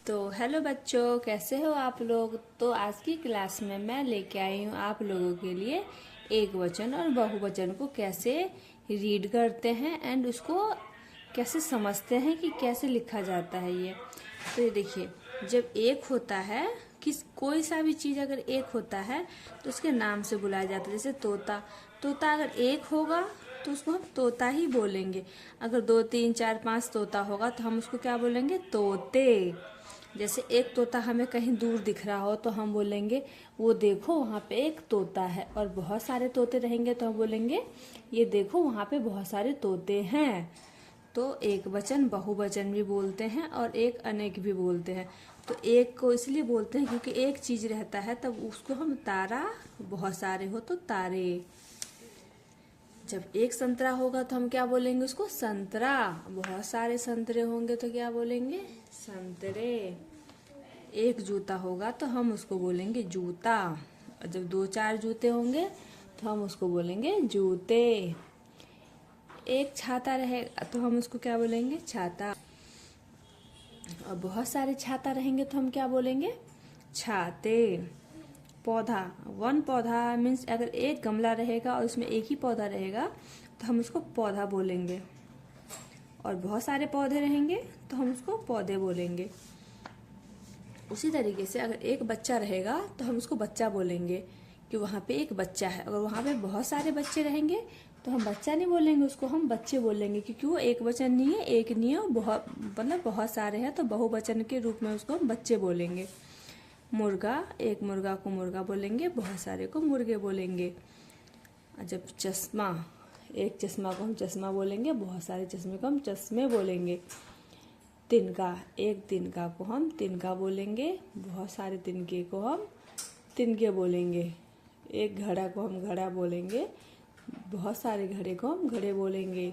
तो हेलो बच्चों, कैसे हो आप लोग। तो आज की क्लास में मैं लेके आई हूँ आप लोगों के लिए एक वचन और बहुवचन को कैसे रीड करते हैं एंड उसको कैसे समझते हैं कि कैसे लिखा जाता है ये। तो ये देखिए, जब एक होता है कोई सा भी चीज़ अगर एक होता है तो उसके नाम से बुलाया जाता है। जैसे तोता, तोता अगर एक होगा तो उसको हम तोता ही बोलेंगे। अगर 2 3 4 5 तोता होगा तो हम उसको क्या बोलेंगे, तोते। जैसे एक तोता हमें कहीं दूर दिख रहा हो तो हम बोलेंगे वो देखो वहाँ पे एक तोता है। और बहुत सारे तोते रहेंगे तो हम बोलेंगे ये देखो वहाँ पे बहुत सारे तोते हैं। तो एक वचन बहुवचन भी बोलते हैं और एक अनेक भी बोलते हैं। तो एक को इसलिए बोलते हैं क्योंकि एक चीज रहता है तब उसको हम तारा, बहुत सारे हो तो तारे। जब एक संतरा होगा तो हम क्या बोलेंगे उसको, संतरा। बहुत सारे संतरे होंगे तो क्या बोलेंगे, संतरे। एक जूता होगा तो हम उसको बोलेंगे जूता। और जब 2 4 जूते होंगे तो हम उसको बोलेंगे जूते। एक छाता रहेगा तो हम उसको क्या बोलेंगे, छाता। और बहुत सारे छाता रहेंगे तो हम क्या बोलेंगे, छाते। पौधा, वन पौधा मीन्स अगर एक गमला रहेगा और उसमें एक ही पौधा रहेगा तो हम उसको पौधा बोलेंगे। और बहुत सारे पौधे रहेंगे तो हम उसको पौधे बोलेंगे। उसी तरीके से अगर एक बच्चा रहेगा तो हम उसको बच्चा बोलेंगे कि वहाँ पे एक बच्चा है। अगर वहाँ पे बहुत सारे बच्चे रहेंगे तो हम बच्चा नहीं बोलेंगे, उसको हम बच्चे बोलेंगे क्योंकि वो एक वचन नहीं है, एक नहीं है, बहुत मतलब बहुत सारे हैं तो बहुवचन के रूप में उसको हम बच्चे बोलेंगे। मुर्गा, एक मुर्गा को मुर्गा बोलेंगे, बहुत सारे को मुर्गे बोलेंगे। जब चश्मा, एक चश्मा को हम चश्मा बोलेंगे, बहुत सारे चश्मे को हम चश्मे बोलेंगे। तिनका, एक तिनका को हम तिनका बोलेंगे, बहुत सारे तिनके को हम तिनके बोलेंगे। एक घड़ा को हम घड़ा बोलेंगे, बहुत सारे घड़े को हम घड़े बोलेंगे।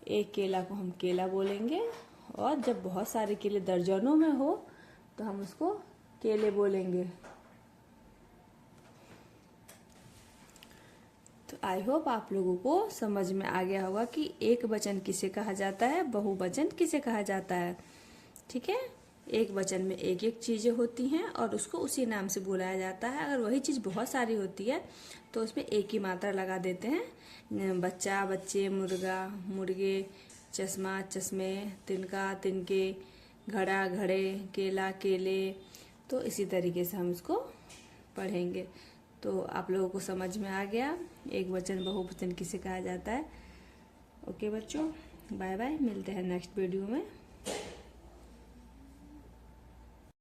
एक केला को हम केला बोलेंगे और जब बहुत सारे केले दर्जनों में हो तो हम उसको केले बोलेंगे। तो आई होप आप लोगों को समझ में आ गया होगा कि एक वचन किसे कहा जाता है, बहुवचन किसे कहा जाता है। ठीक है, एक वचन में एक एक चीजें होती हैं और उसको उसी नाम से बुलाया जाता है। अगर वही चीज बहुत सारी होती है तो उसमें एक ही मात्रा लगा देते हैं। बच्चा, बच्चे, मुर्गा, मुर्गे, चश्मा, चश्मे, तिनका, तिनके, घड़ा, घड़े, केला, केले। तो इसी तरीके से हम इसको पढ़ेंगे। तो आप लोगों को समझ में आ गया एक वचन बहुवचन किसे कहा जाता है। ओके बच्चों, बाय बाय, मिलते हैं नेक्स्ट वीडियो में।